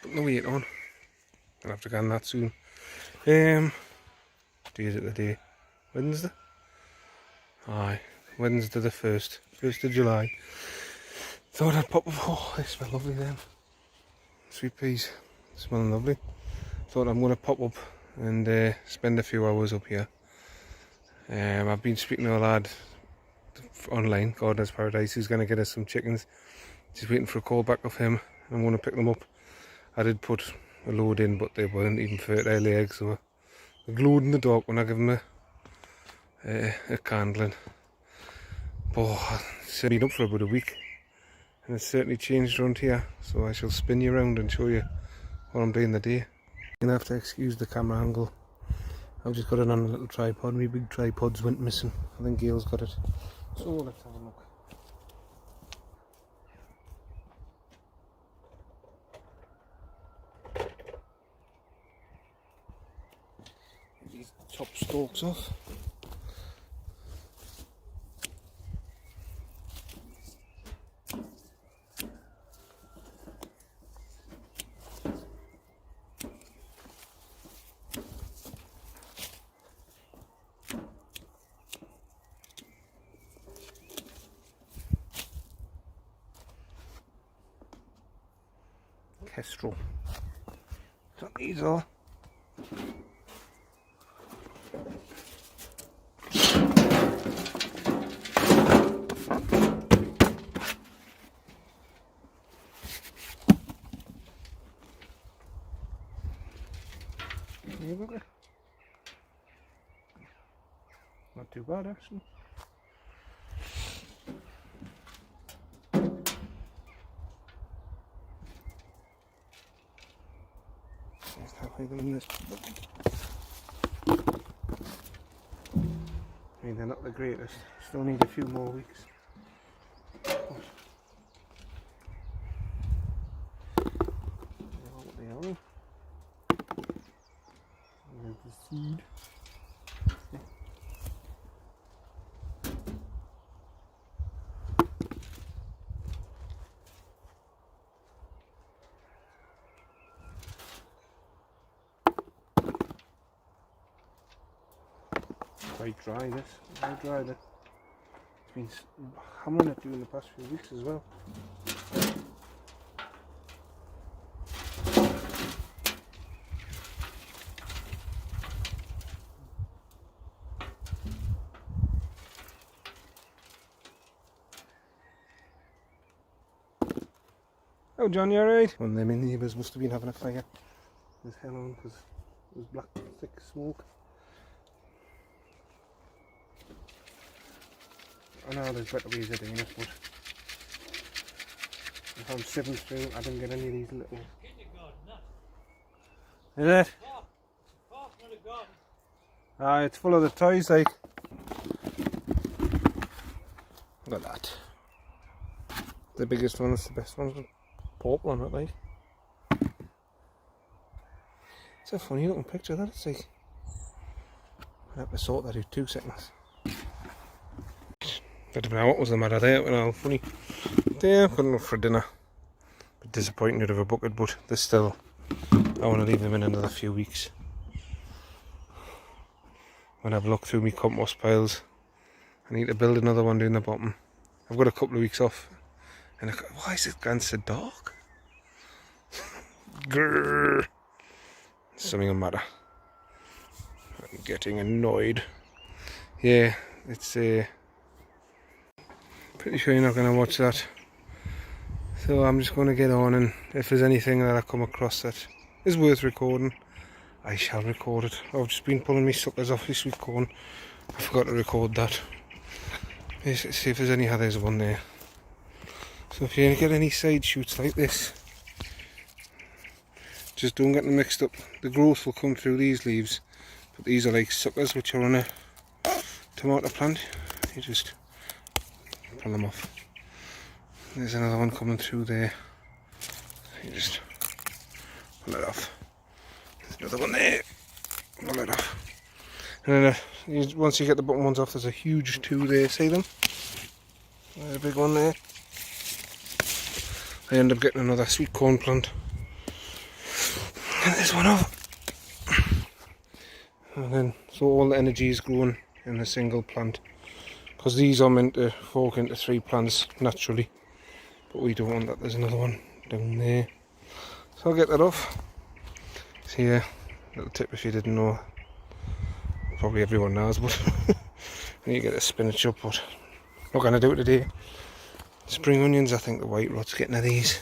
putting the weight on. I'll have to get on that soon. Day is it today? Wednesday? Aye, Wednesday the 1st of July. Thought I'd pop up. Oh, they smell lovely then. Sweet peas, smelling lovely. Thought I'm going to pop up and spend a few hours up here. I've been speaking to a lad online, Gardener's Paradise, who's going to get us some chickens. Just waiting for a call back of him. I'm going to pick them up. I did put a load in, but they weren't even fertile eggs, so they're glowed in the dark when I give them a candling. But it's been up for about a week, and it's certainly changed around here, so I shall spin you around and show you what I'm doing the day. You're going to have to excuse the camera angle. I've just got it on a little tripod. My big tripods went missing. I think Gail's got it. So let's have a look. Get these top stalks off. Kestrel. That's what these are. Not too bad actually. I mean, they're not the greatest. Still need a few more weeks. There what they are. There's the seed. Quite dry this, very dry this. It's been hammering it during the past few weeks as well. Oh John, you alright? One of them neighbours must have been having a fire. There's hell on because it was black thick smoke. I know there's better ways of doing it, but if I'm sipping through, I didn't get any of these little... Is it? Ah, it's full of the toys, like. Look at that. The biggest one is the best one. Purple on it, like. It's a funny looking picture, that it's like. I have to sort that in 2 seconds. I don't know what was the matter there, well, funny. Yeah, good enough for dinner. Bit disappointing to have a bucket, but they're still, I want to leave them in another few weeks. When I've looked through my compost piles, I need to build another one down the bottom. I've got a couple of weeks off, and I go, why is it gone so dark? Grrr. Something will matter. I'm getting annoyed. Yeah, it's pretty sure you're not going to watch that, so I'm just going to get on, and if there's anything that I come across that is worth recording, I shall record it. I've just been pulling my suckers off this sweet corn. I forgot to record that. Let's see if there's any others one there. So if you get any side shoots like this, just don't get them mixed up. The growth will come through these leaves, but these are like suckers which are on a tomato plant. You just pull them off. There's another one coming through there. You just pull it off. There's another one there. Pull it off. And then once you get the bottom ones off, there's a huge two there. See them? There's a big one there. I end up getting another sweet corn plant. Get this one off. And then, so all the energy is growing in a single plant. Because these are meant to fork into 3 plants naturally. But we don't want that. There's another one down there. So I'll get that off. See here, little tip if you didn't know. Probably everyone knows, but I need to get the spinach up, but not going to do it today. Spring onions, I think the white rot's getting of these.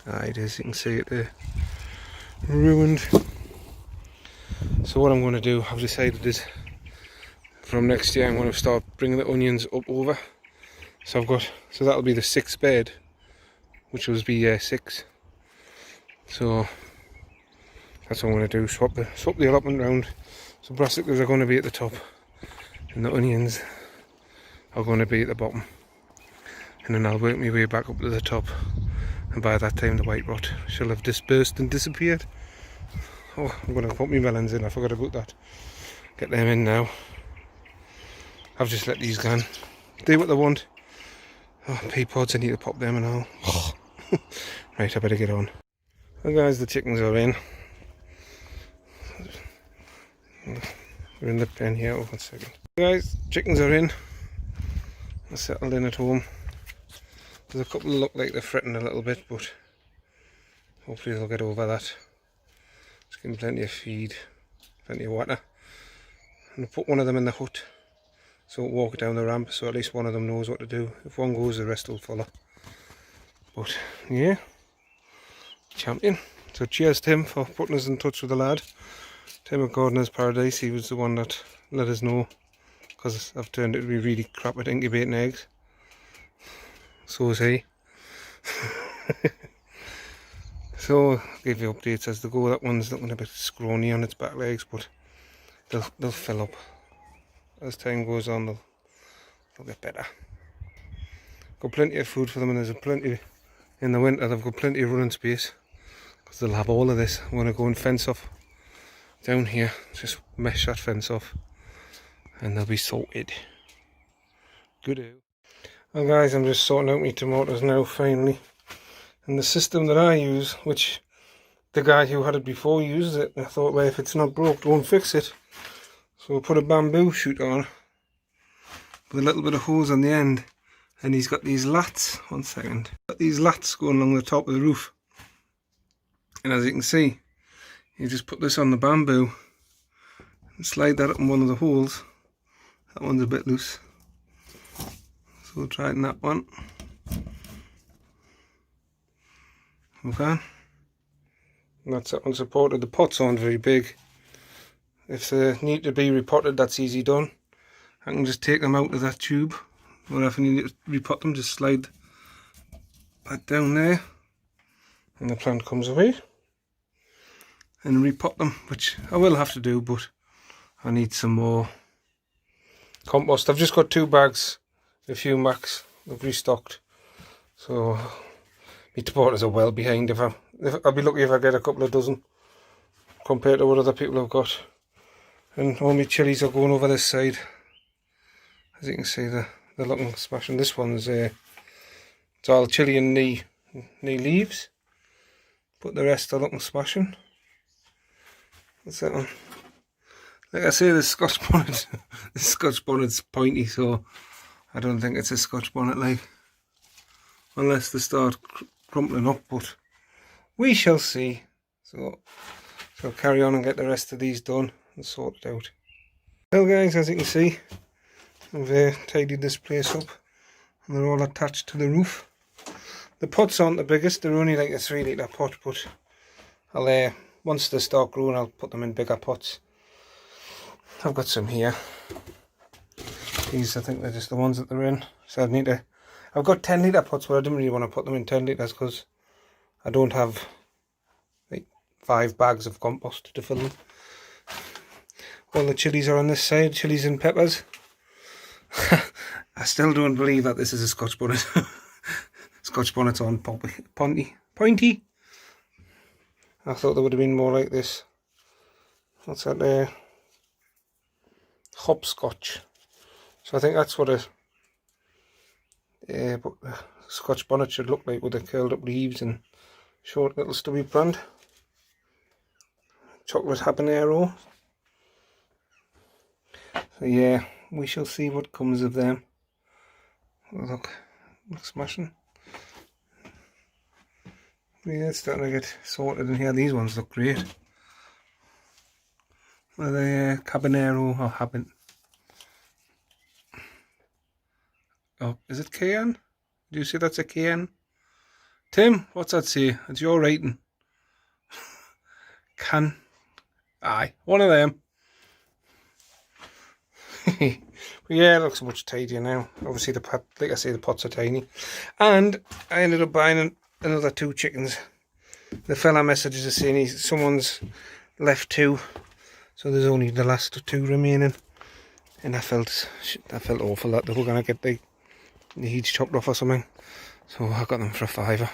Ah, it is, you can see it there. Ruined. So what I'm going to do, I've decided is, from next year I'm going to start bringing the onions up over. So so that'll be the 6th bed, which will be year 6. So that's what I'm going to do, swap the allotment round. So brassicas are going to be at the top and the onions are going to be at the bottom, and then I'll work my way back up to the top, and by that time the white rot shall have dispersed and disappeared. Oh, I'm going to put my melons in, I forgot about that. Get them in now. I've just let these go, do what they want. Oh, pea pods, I need to pop them and all. Oh. Right, I better get on. Well guys, the chickens are in. We're in the pen here. Oh, 1 second. Guys, chickens are in. They're settled in at home. There's a couple that look like they're fretting a little bit, but hopefully they'll get over that. Just give them plenty of feed, plenty of water. And I'll put one of them in the hut, so I'll walk down the ramp, so at least one of them knows what to do. If one goes, the rest will follow. But yeah, champion. So cheers to him for putting us in touch with the lad. Tim at Gardener's Paradise, he was the one that let us know, because I've turned it to be really crap at incubating eggs. So is he. So I'll give you updates as they go. That one's looking a bit scrawny on its back legs, but they'll fill up. As time goes on, they'll get better. Got plenty of food for them, and there's plenty in the winter. They've got plenty of running space, because they'll have all of this. I'm going to go and fence off down here, just mesh that fence off, and they'll be sorted. Good. Well guys, I'm just sorting out my tomatoes now finally, and the system that I use, which the guy who had it before used it, I thought, well, if it's not broke, don't fix it. So we'll put a bamboo shoot on with a little bit of hose on the end, and he's got these lats. 1 second. Got these lats going along the top of the roof, and as you can see, you just put this on the bamboo and slide that up in one of the holes. That one's a bit loose, so we'll try it in that one. Okay, and that's that one supported. The pots aren't very big. If they need to be repotted, that's easy done. I can just take them out of that tube, or if I need to repot them, just slide that down there and the plant comes away. And repot them, which I will have to do, but I need some more compost. I've just got 2 bags, a few max. I've restocked, so my tomatoes are well behind. I'll be lucky if I get a couple of dozen compared to what other people have got. And all my chilies are going over this side. As you can see, they're looking smashing. This one's it's all chili and knee leaves, but the rest are looking smashing. What's that one? Like I say, the Scotch bonnet, the Scotch bonnet's pointy, so I don't think it's a Scotch bonnet, like, unless they start crumpling up, but we shall see. So I'll carry on and get the rest of these done and sorted out. Well guys, as you can see, I've tidied this place up, and they're all attached to the roof. The pots aren't the biggest, they're only like a 3 litre pot, but I'll once they start growing, I'll put them in bigger pots. I've got some here. These, I think they're just the ones that they're in. So I need to. I've got 10 litre pots, but I didn't really want to put them in 10 litres because I don't have like 5 bags of compost to fill them. All the chilies are on this side, chilies and peppers. I still don't believe that this is a Scotch bonnet. Scotch bonnet's on pointy. I thought they would have been more like this. What's that there? Hopscotch. So I think that's what a Scotch bonnet should look like, with the curled up leaves and short little stubby plant. Chocolate habanero. So yeah, we shall see what comes of them. Oh, look smashing. Yeah, it's starting to get sorted in here. These ones look great. Are they habanero or oh, is it cayenne? Do you see that's a cayenne? Tim, what's that say? It's your writing. Aye, one of them. But yeah, it looks much tidier now. Obviously the pot, like I say, the pots are tiny. And I ended up buying another 2 chickens. The fella messages us saying someone's left 2, so there's only the last 2 remaining. And I felt awful that they were gonna get the heads chopped off or something. So I got them for a £5.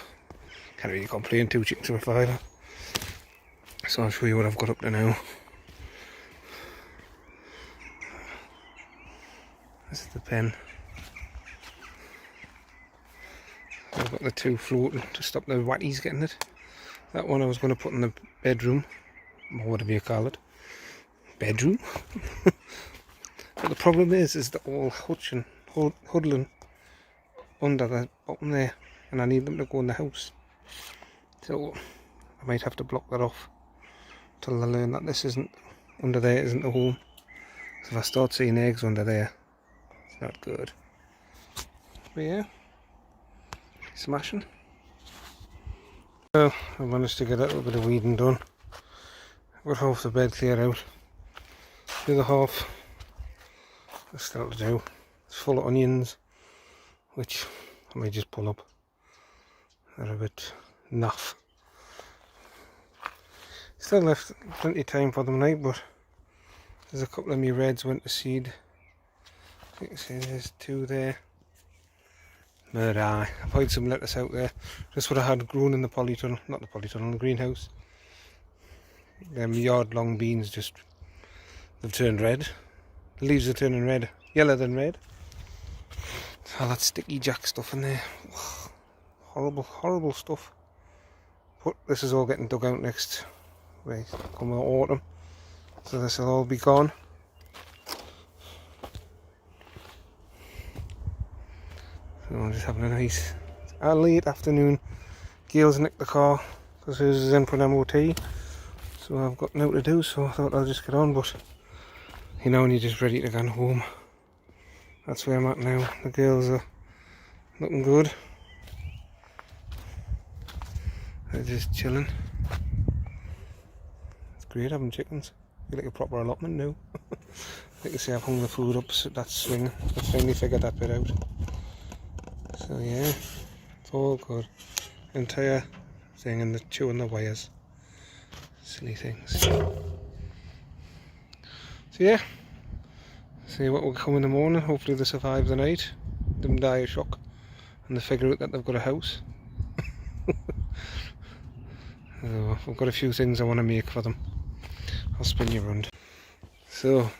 Can't really complain, 2 chickens for a £5. So I'll show you what I've got up to now. This is the pen. I've got the 2 floating to stop the watties getting it. That one I was going to put in the bedroom, or whatever you call it. Bedroom? But the problem is they're all huddling under the bottom there, and I need them to go in the house. So I might have to block that off till I learn that this isn't, under there isn't a home. So if I start seeing eggs under there, it's not good. But yeah, smashing. Well, I managed to get a little bit of weeding done. I've got half the bed cleared out. The other half is still to do. It's full of onions, which I may just pull up. They're a bit naff. Still left plenty of time for them now, but there's a couple of me reds went to seed. I think there's 2 there. But I put some lettuce out there. Just what I had grown in the polytunnel, not the polytunnel, the greenhouse. Yard long beans they've turned red. The leaves are turning red, yellow than red. All that sticky jack stuff in there. Horrible stuff. But this is all getting dug out next, come autumn. So this will all be gone. So I'm just having a nice late afternoon. Gail's nicked the car because hers is in for an MOT. So I've got now to do, so I thought I'll just get on, but you know when you're just ready to go home. That's where I'm at now. The girls are looking good. They're just chilling. It's great having chickens. I feel like a proper allotment now. Like you see, I've hung the food up so that swing. I finally figured that bit out. So yeah, it's all good. Entire thing and the chewing the wires. Silly things. So yeah, see what will come in the morning. Hopefully they survive the night. Them die of shock and they figure out that they've got a house. So I've got a few things I want to make for them. I'll spin you around. So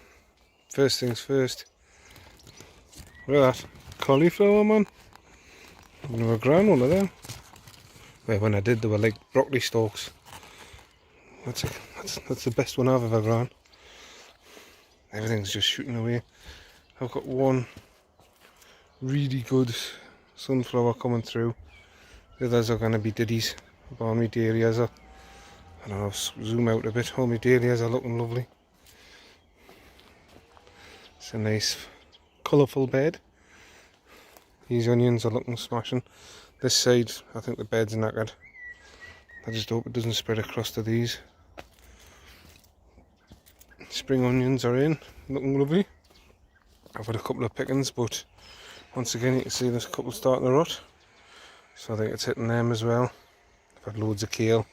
first things first. Look at that cauliflower, man. I've never grown one of them. Well, when I did, they were like broccoli stalks. That's the best one I've ever grown. Everything's just shooting away. I've got one really good sunflower coming through. The others are going to be diddies. All my dahlias are, I don't know, zoom out a bit. All my dahlias are looking lovely. It's a nice colourful bed. These onions are looking smashing. This side, I think the bed's knackered. I just hope it doesn't spread across to these. Spring onions are in, looking lovely. I've had a couple of pickings, but once again you can see there's a couple starting to rot. So I think it's hitting them as well. I've had loads of kale.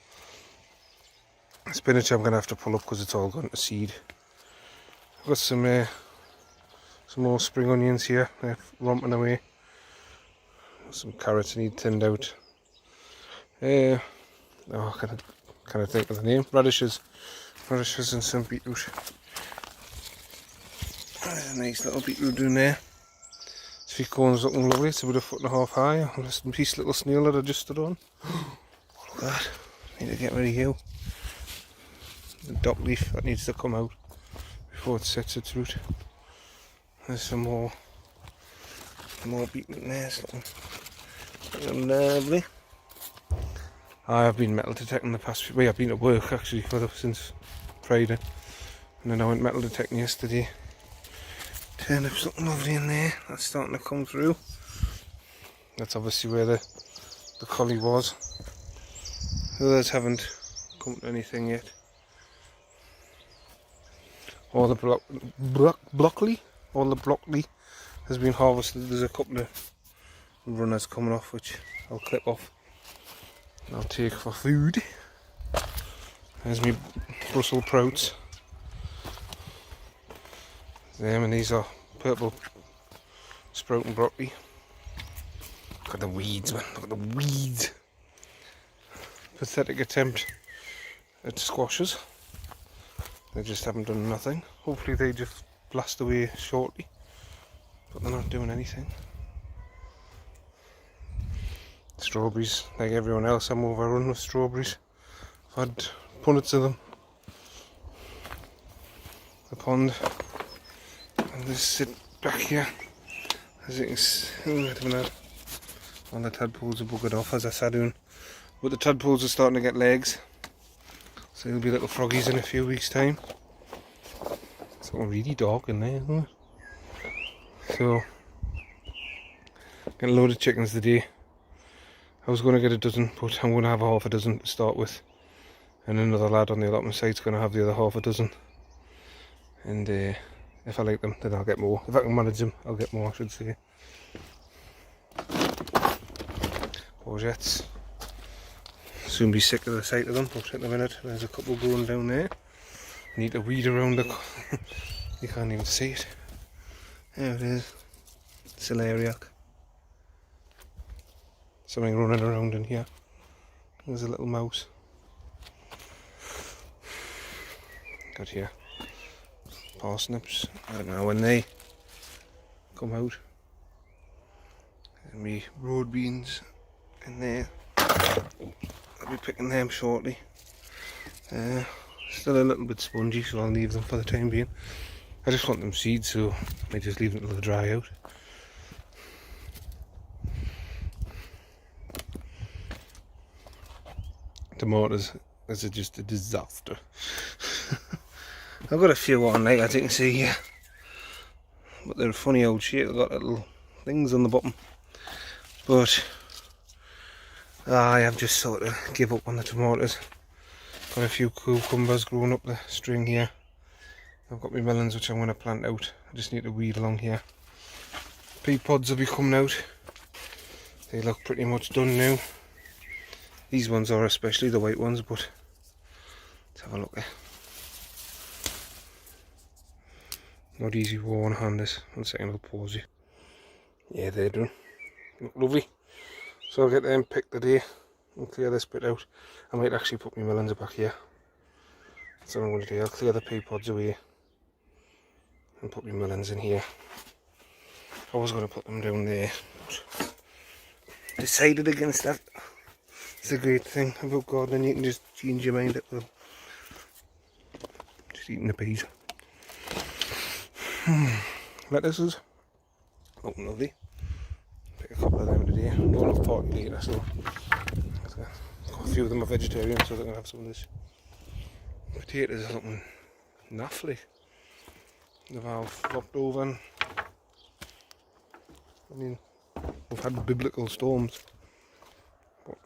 Spinach I'm going to have to pull up because it's all gone to seed. I've got some more spring onions here, they're romping away. Some carrots need tinned out. I can't think of the name. Radishes and some beetroot. There's a nice little beetroot down there. Sweet corn's looking lovely. It's about 1.5 foot high. There's a nice little snail that I just stood on. Oh, look that. Need to get rid of you. The dock leaf that needs to come out before it sets its root. There's some more beetroot there. Looking lovely. I have been metal detecting the past few weeks. I've been at work actually since Friday, and then I went metal detecting yesterday. Turned up something lovely in there. That's starting to come through. That's obviously where the collie was. The others haven't come to anything yet. All the broccoli has been harvested. There's a couple of runners coming off which I'll clip off and I'll take for food. There's my Brussels sprouts. Them, and these are purple sprouting broccoli. Look at the weeds, man. Look at the weeds. Pathetic attempt at squashes. They just haven't done nothing. Hopefully they just blast away shortly, but they're not doing anything. Strawberries, like everyone else, I'm overrun with strawberries. I've had punnets of them. The pond, and they sit back here. As you can see, all the tadpoles are buggered off as I sat down. But the tadpoles are starting to get legs. So there'll be little froggies in a few weeks' time. It's all really dark in there, isn't it? So, getting a load of chickens today. I was going to get a dozen, but I'm going to have half a dozen to start with. And another lad on the allotment site's going to have the other half a dozen. And if I like them, then I'll get more. If I can manage them, I'll get more, I should say. Courgettes. Soon be sick of the sight of them, but at the minute there's a couple growing down there. Need to weed around the you can't even see it. There it is. Celeriac. Something running around in here. There's a little mouse. Got here parsnips. I don't know when they come out. And me road beans in there. I'll be picking them shortly. Still a little bit spongy, so I'll leave them for the time being. I just want them seeds, so I might just leave them until they dry out. Tomatoes is just a disaster. I've got a few on, like as you can see here, but they're a funny old shape. They've got little things on the bottom, but I have just sort of give up on the tomatoes. Got a few cucumbers growing up the string here. I've got my melons which I'm going to plant out. I just need to weed along here. Pea pods will be coming out. They look pretty much done now. These ones are, especially the white ones, but let's have a look there. Not easy with one hand this. 1 second, I'll pause you. Yeah, they're done. Look lovely. So I'll get them picked today and clear this bit out. I might actually put my melons back here. That's what I'm going to do. I'll clear the pea pods away and put my melons in here. I was going to put them down there, but decided against that. It's a great thing about gardening, you can just change your mind at them. Just eating the peas. Lettuces. Oh, lovely. Pick a couple of them today. I'm going to party later, so a few of them are vegetarian, so they're going to have some of this. Potatoes are looking naffly. They've all flopped over. And, I mean, we've had biblical storms, but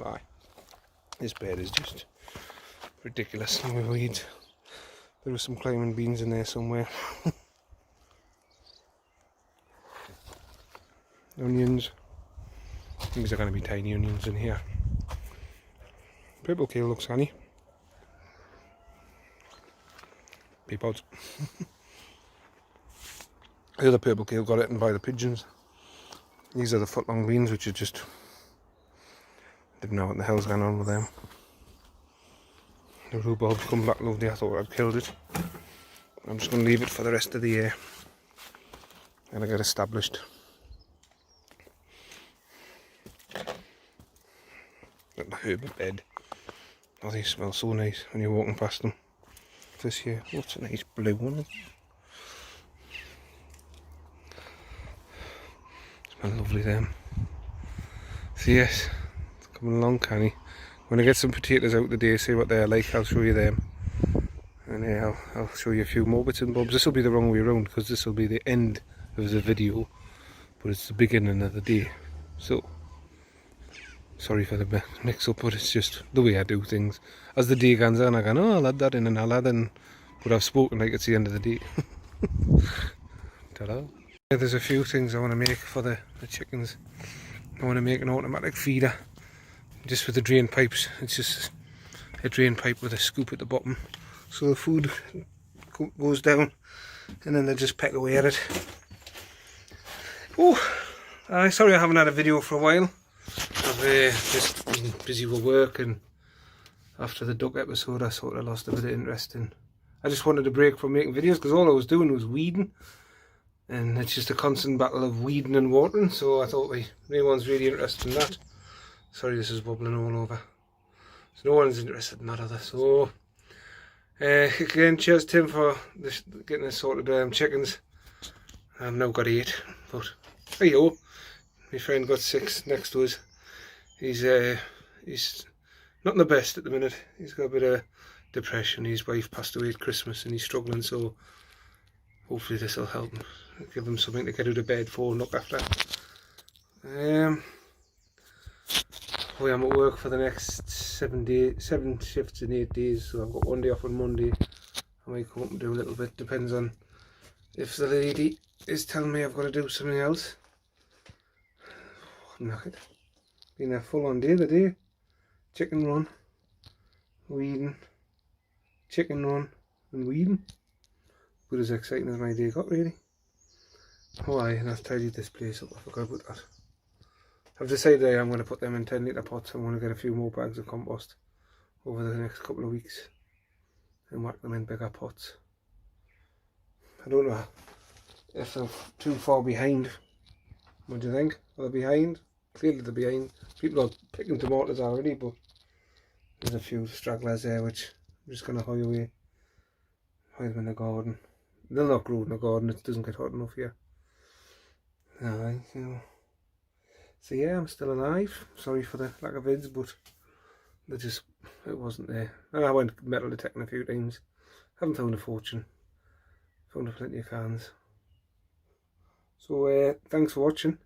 aye, this bed is just ridiculous with weeds. There were some climbing beans in there somewhere. Onions. These are going to be tiny onions in here. Purple kale looks honey. Pea pods. The other purple kale got eaten by the pigeons. These are the foot-long beans, which are just... didn't know what the hell's going on with them. The rhubarb's come back lovely. I thought I'd killed it. I'm just going to leave it for the rest of the year and I get established. Like the herb bed. Oh, they smell so nice when you're walking past them. This here, what's a nice blue one? Smell lovely them. So yes, it's coming along canny. When I get some potatoes out today, see what they're like, I'll show you them. And yeah, I'll show you a few more bits and bobs. This will be the wrong way around because this will be the end of the video, but it's the beginning of the day. So, sorry for the mix up, but it's just the way I do things. As the day goes on, I go, oh, I'll add that in and I'll add in. But I've spoken like it's the end of the day. Ta-da. Yeah, there's a few things I want to make for the chickens. I want to make an automatic feeder, just with the drain pipes. It's just a drain pipe with a scoop at the bottom, so the food goes down and then they just peck away at it. Oh, sorry I haven't had a video for a while. I've just been busy with work, and after the duck episode I sort of lost a bit of interest in. I just wanted a break from making videos because all I was doing was weeding, and it's just a constant battle of weeding and watering, so I thought, if anyone's really interested in that, sorry this is wobbling all over, so no one's interested in that other. So again, cheers Tim for getting us sorted chickens. I've now got 8, but there you go. My friend got 6 next to us. He's not the best at the minute. He's got a bit of depression. His wife passed away at Christmas and he's struggling, so hopefully this will help him, give him something to get out of bed for and look after. I'm at work for the next 7 shifts in 8 days, so I've got 1 day off on Monday. I might come up and do a little bit, depends on if the lady is telling me I've got to do something else. I'm knackered. Been a full on day today. Chicken run, weeding, chicken run and weeding. But as exciting as my day got, really. Oh aye, and I've tidied this place up, I forgot about that. I've decided I'm going to put them in 10 litre pots. I'm going to get a few more bags of compost over the next couple of weeks and whack them in bigger pots. I don't know if they're too far behind. What do you think? Are they behind? Clearly they're behind. People are picking tomatoes already, but there's a few stragglers there which I'm just going to hide away. Hide them in the garden. They'll not grow in the garden, it doesn't get hot enough here. Alright, so yeah, I'm still alive. Sorry for the lack of vids, but it wasn't there. And I went metal detecting a few times. Haven't found a fortune. Found plenty of cans. So thanks for watching.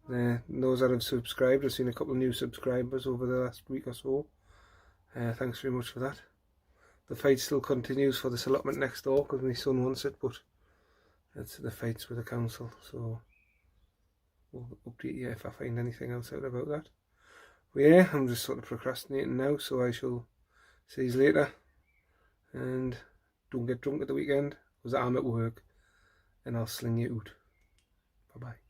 Those that have subscribed, I've seen a couple of new subscribers over the last week or so. Thanks very much for that. The fight still continues for this allotment next door because my son wants it, but it's the fights with the council, so we'll update you if I find anything else out about that. But yeah, I'm just sort of procrastinating now, so I shall see you later. And don't get drunk at the weekend because I'm at work, and I'll sling you out. Bye bye.